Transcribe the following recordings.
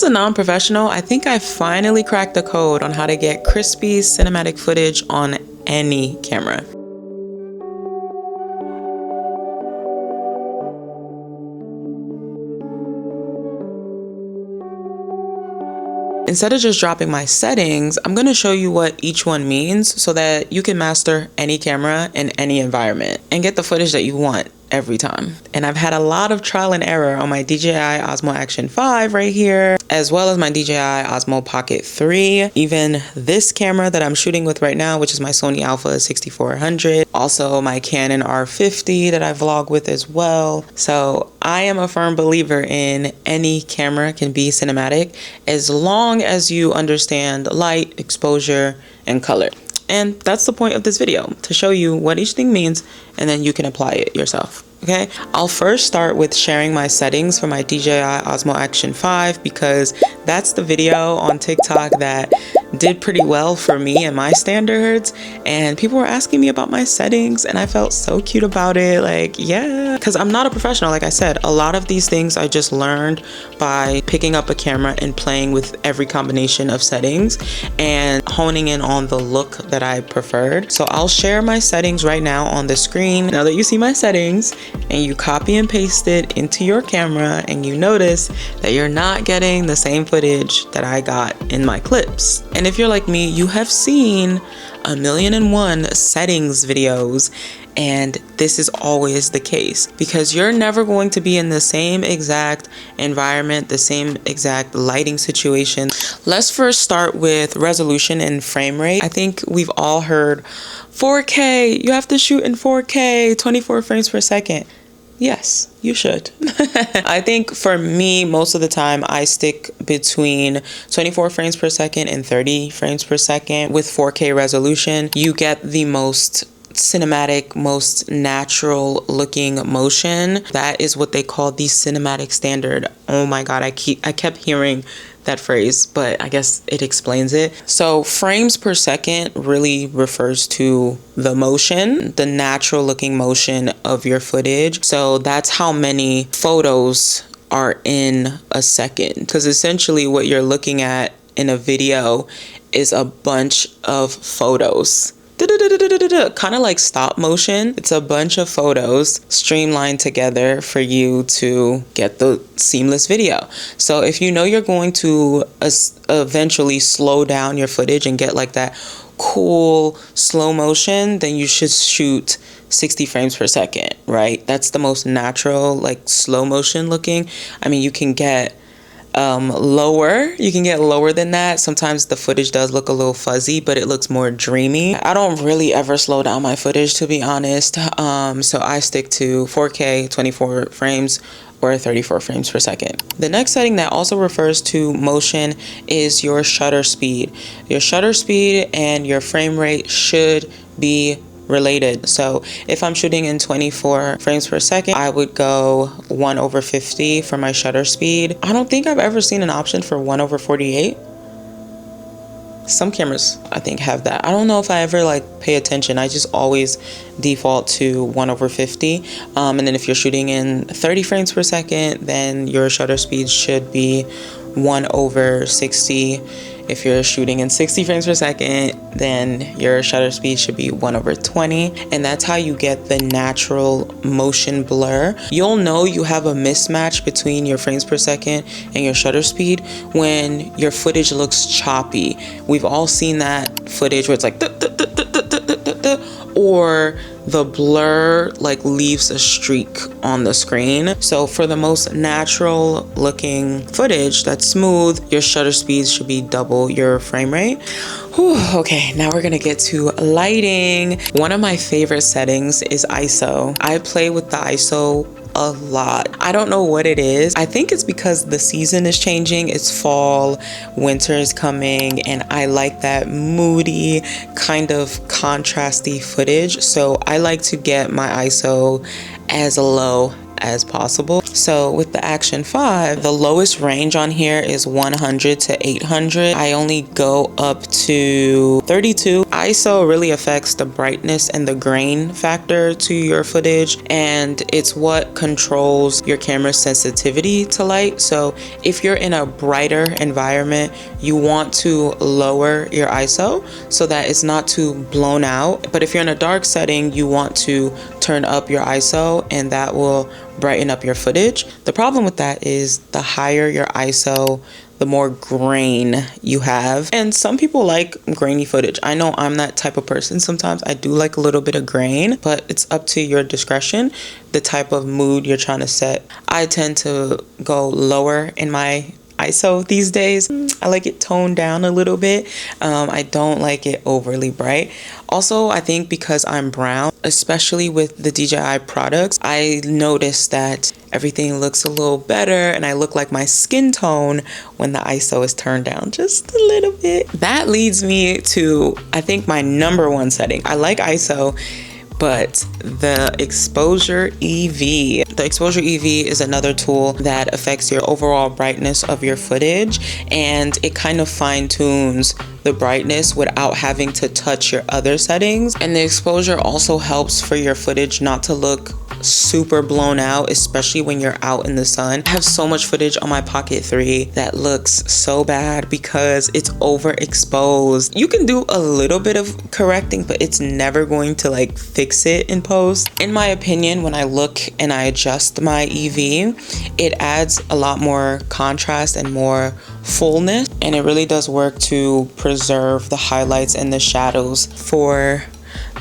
as a non-professional, I think I finally cracked the code on how to get crispy cinematic footage on any camera. Instead of just dropping my settings, I'm going to show you what each one means so that you can master any camera in any environment and get the footage that you want every time. And I've had a lot of trial and error on my DJI Osmo Action 5 right here, as well as my DJI Osmo Pocket 3. Even this camera that I'm shooting with right now, which is my Sony Alpha 6400. Also my Canon R50 that I vlog with as well. So I am a firm believer in any camera can be cinematic as long as you understand light, exposure, and color. And that's the point of this video, to show you what each thing means, and then you can apply it yourself. Okay, I'll first start with sharing my settings for my DJI Osmo Action 5 because that's the video on TikTok that did pretty well for me and my standards, and people were asking me about my settings and I felt so cute about it. Like, yeah, because I'm not a professional. Like I said, a lot of these things I just learned by picking up a camera and playing with every combination of settings and honing in on the look that I preferred. So I'll share my settings right now on the screen. Now that you see my settings and you copy and paste it into your camera, and you notice that you're not getting the same footage that I got in my clips. And if you're like me, you have seen 1,000,001 settings videos, and this is always the case because you're never going to be in the same exact environment, the same exact lighting situation. Let's first start with resolution and frame rate. I think we've all heard 4K, you have to shoot in 4K, 24 frames per second. Yes, you should. I think for me, most of the time, I stick between 24 frames per second and 30 frames per second with 4K resolution. You get the most cinematic, most natural looking motion. That is what they call the cinematic standard. Oh my God, I kept hearing that phrase, but I guess it explains it. So frames per second really refers to the motion, the natural looking motion of your footage. So that's how many photos are in a second, because essentially what you're looking at in a video is a bunch of photos. Kind of like stop motion. It's a bunch of photos streamlined together for you to get the seamless video. So if you know you're going to eventually slow down your footage and get like that cool slow motion, then you should shoot 60 frames per second, right? That's the most natural, like slow motion looking. I mean, you can get lower than that. Sometimes the footage does look a little fuzzy, but it looks more dreamy. I don't really ever slow down my footage, to be honest. So I stick to 4K 24 frames or 34 frames per second. The next setting that also refers to motion is your shutter speed. Your shutter speed and your frame rate should be related. So if I'm shooting in 24 frames per second, I would go 1/50 for my shutter speed. I don't think I've ever seen an option for 1/48. Some cameras I think have that. I don't know if I ever like pay attention. I just always default to 1/50. And then if you're shooting in 30 frames per second, then your shutter speed should be 1/60. If you're shooting in 60 frames per second, then your shutter speed should be 1/20. And that's how you get the natural motion blur. You'll know you have a mismatch between your frames per second and your shutter speed when your footage looks choppy. We've all seen that footage where it's like, or the blur like leaves a streak on the screen. So for the most natural looking footage that's smooth, your shutter speed should be double your frame rate. Whew, okay, now we're gonna get to lighting. One of my favorite settings is ISO. I play with the ISO a lot. I don't know what it is. I think it's because the season is changing. It's fall, winter is coming, and I like that moody kind of contrasty footage. So I like to get my ISO as low as possible. So with the Action 5, the lowest range on here is 100 to 800. I only go up to 32. ISO really affects the brightness and the grain factor to your footage, and it's what controls your camera's sensitivity to light. So if you're in a brighter environment, you want to lower your ISO so that it's not too blown out. But if you're in a dark setting, you want to turn up your ISO, and that will brighten up your footage. The problem with that is the higher your ISO, the more grain you have. And some people like grainy footage. I know I'm that type of person. Sometimes I do like a little bit of grain, but it's up to your discretion, the type of mood you're trying to set. I tend to go lower in my ISO these days. I like it toned down a little bit. I don't like it overly bright. Also, I think because I'm brown, especially with the DJI products, I noticed that everything looks a little better and I look like my skin tone when the ISO is turned down just a little bit. That leads me to, I think, my number one setting. I like ISO, but the exposure EV. The exposure EV is another tool that affects your overall brightness of your footage, and it kind of fine tunes the brightness without having to touch your other settings. And the exposure also helps for your footage not to look super blown out, especially when you're out in the sun. I have so much footage on my Pocket 3 that looks so bad because it's overexposed. You can do a little bit of correcting, but it's never going to like fix it in post. In my opinion, when I look and I adjust my EV, it adds a lot more contrast and more fullness, and it really does work to preserve the highlights and the shadows. For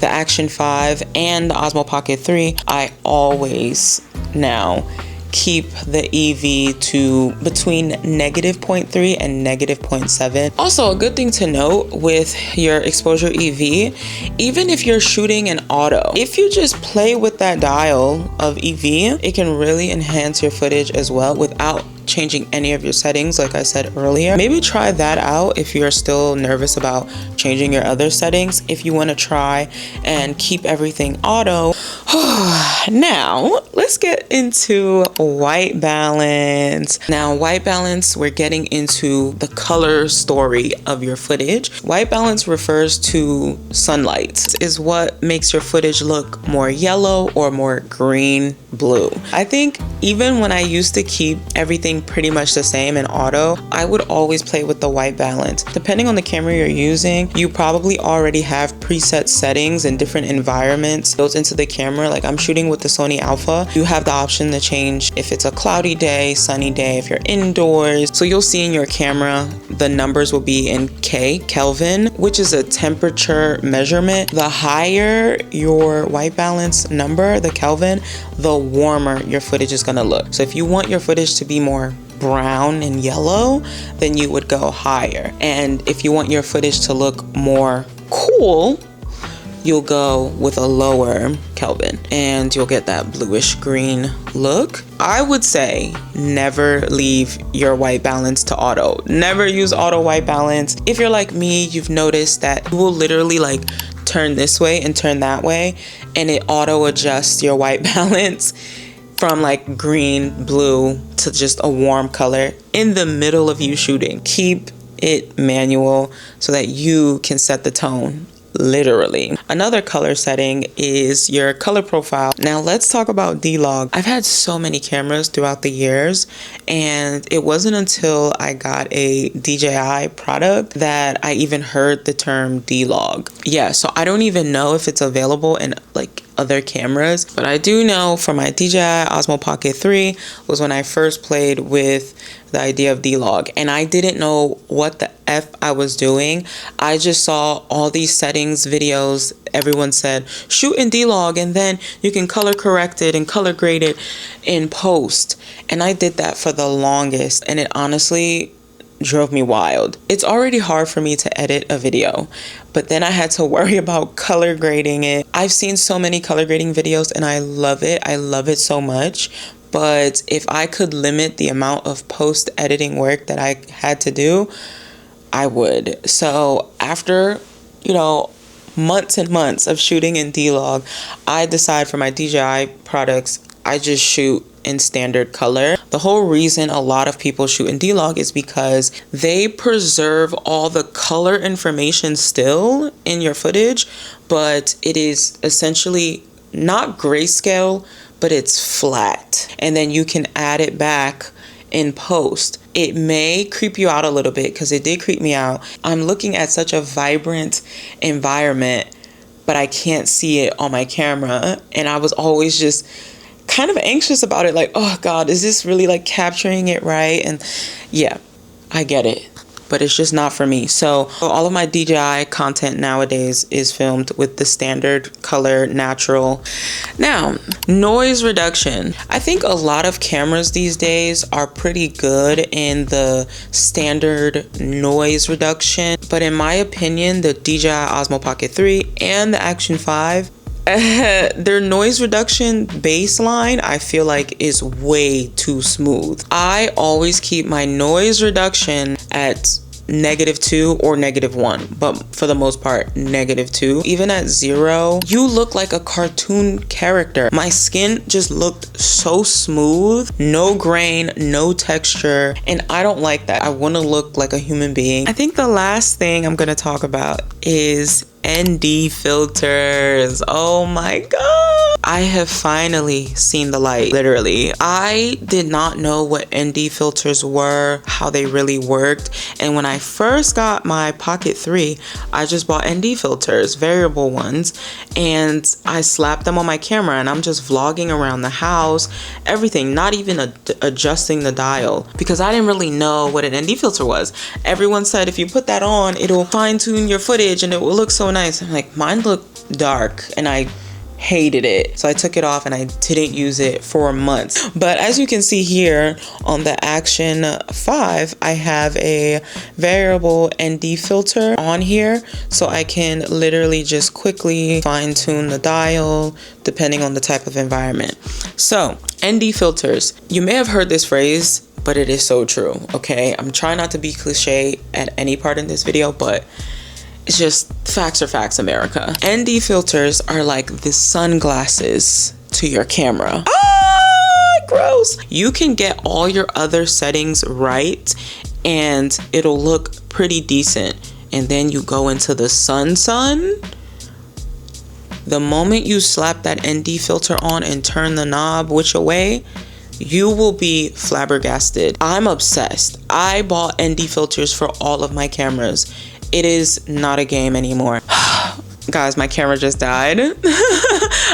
the Action 5 and the Osmo Pocket 3, I always now keep the EV to between -0.3 and -0.7. Also, a good thing to note with your exposure EV, even if you're shooting in auto, if you just play with that dial of EV, it can really enhance your footage as well without changing any of your settings, like I said earlier. Maybe try that out if you're still nervous about changing your other settings. If you want to try and keep everything auto. Now, let's get into white balance. Now, white balance, we're getting into the color story of your footage. White balance refers to sunlight. It is what makes your footage look more yellow or more green, blue. I think even when I used to keep everything pretty much the same in auto, I would always play with the white balance. Depending on the camera you're using, you probably already have preset settings in different environments built into the camera. Like I'm shooting with the Sony Alpha, you have the option to change if it's a cloudy day, sunny day, if you're indoors. So you'll see in your camera, the numbers will be in Kelvin, which is a temperature measurement. The higher your white balance number, the Kelvin, the warmer your footage is gonna look. So if you want your footage to be more brown and yellow, then you would go higher. And if you want your footage to look more cool, you'll go with a lower Kelvin and you'll get that bluish green look. I would say never leave your white balance to auto. Never use auto white balance. If you're like me, you've noticed that you will literally like turn this way and turn that way, and it auto adjusts your white balance from like green, blue to just a warm color in the middle of you shooting. Keep it manual so that you can set the tone. Literally. Another color setting is your color profile. Now let's talk about D-Log. I've had so many cameras throughout the years, and it wasn't until I got a DJI product that I even heard the term D-Log. Yeah, so I don't even know if it's available in like other cameras, but I do know for my DJI Osmo Pocket 3 was when I first played with the idea of D-Log, and I didn't know what the F I was doing. I just saw all these settings videos. Everyone said shoot in D-Log and then you can color correct it and color grade it in post, and I did that for the longest, and it honestly drove me wild. It's already hard for me to edit a video, but then I had to worry about color grading it. I've seen so many color grading videos and I love it. I love it so much. But if I could limit the amount of post editing work that I had to do, I would. So after, months and months of shooting in D-Log, I decide for my DJI products, I just shoot in standard color. The whole reason a lot of people shoot in D-Log is because they preserve all the color information still in your footage, but it is essentially not grayscale, but it's flat. And then you can add it back in post. It may creep you out a little bit, because it did creep me out. I'm looking at such a vibrant environment, but I can't see it on my camera. And I was always just kind of anxious about it, like, oh God, is this really like capturing it right? And yeah, I get it, but it's just not for me. So all of my DJI content nowadays is filmed with the standard color natural. Now, noise reduction. I think a lot of cameras these days are pretty good in the standard noise reduction, but in my opinion, the DJI Osmo Pocket 3 and the Action 5, their noise reduction baseline, I feel like, is way too smooth. I always keep my noise reduction at -2 or -1, but for the most part -2. Even at 0, you look like a cartoon character. My skin just looked so smooth, no grain, no texture, and I don't like that. I want to look like a human being. I think the last thing I'm gonna talk about is ND filters. Oh my god, I have finally seen the light, literally. I did not know what ND filters were, how they really worked, and when I first got my Pocket 3, I just bought ND filters, variable ones, and I slapped them on my camera, and I'm just vlogging around the house, everything, not even adjusting the dial, because I didn't really know what an ND filter was. Everyone said if you put that on, it'll fine-tune your footage and it will look so nice. I'm like, mine looked dark and I hated it, so I took it off and I didn't use it for months. But as you can see here on the Action 5, I have a variable ND filter on here, so I can literally just quickly fine-tune the dial depending on the type of environment. So ND filters, you may have heard this phrase, but it is so true. Okay, I'm trying not to be cliche at any part in this video, but it's just facts are facts, America. ND filters are like the sunglasses to your camera. Ah, gross. You can get all your other settings right and it'll look pretty decent. And then you go into the sun. The moment you slap that ND filter on and turn the knob which way, you will be flabbergasted. I'm obsessed. I bought ND filters for all of my cameras. It is not a game anymore. Guys, my camera just died.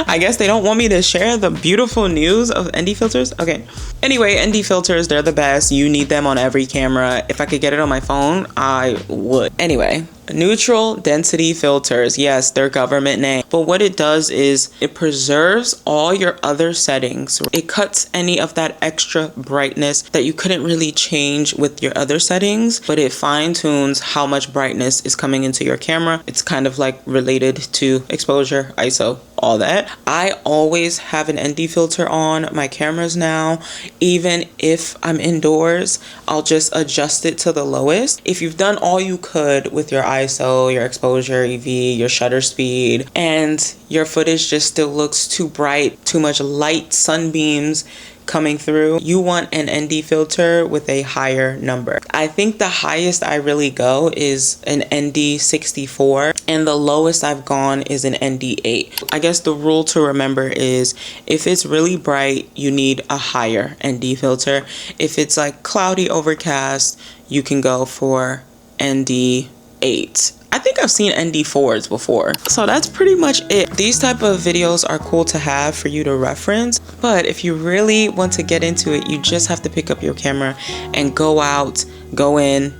I guess they don't want me to share the beautiful news of ND filters. Okay. Anyway, ND filters, they're the best. You need them on every camera. If I could get it on my phone, I would. Anyway, neutral density filters. Yes, their government name. But what it does is it preserves all your other settings. It cuts any of that extra brightness that you couldn't really change with your other settings, but it fine tunes how much brightness is coming into your camera. It's kind of like related to exposure, ISO, all that. I always have an ND filter on my cameras now. Even if I'm indoors, I'll just adjust it to the lowest. If you've done all you could with your ISO, your exposure, EV, your shutter speed, and your footage just still looks too bright, too much light sunbeams coming through, you want an ND filter with a higher number. I think the highest I really go is an ND 64 and the lowest I've gone is an ND 8. I guess the rule to remember is if it's really bright, you need a higher ND filter. If it's like cloudy, overcast, you can go for ND 8. I think I've seen ND4s before. So that's pretty much it. These type of videos are cool to have for you to reference, but if you really want to get into it, you just have to pick up your camera and go out, go in,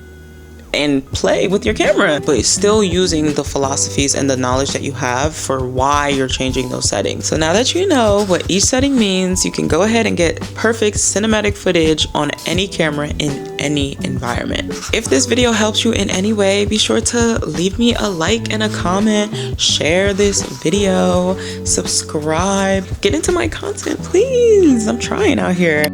and play with your camera, but still using the philosophies and the knowledge that you have for why you're changing those settings. So now that you know what each setting means, you can go ahead and get perfect cinematic footage on any camera in any environment. If this video helps you in any way, be sure to leave me a like and a comment, share this video, subscribe, get into my content, please. I'm trying out here.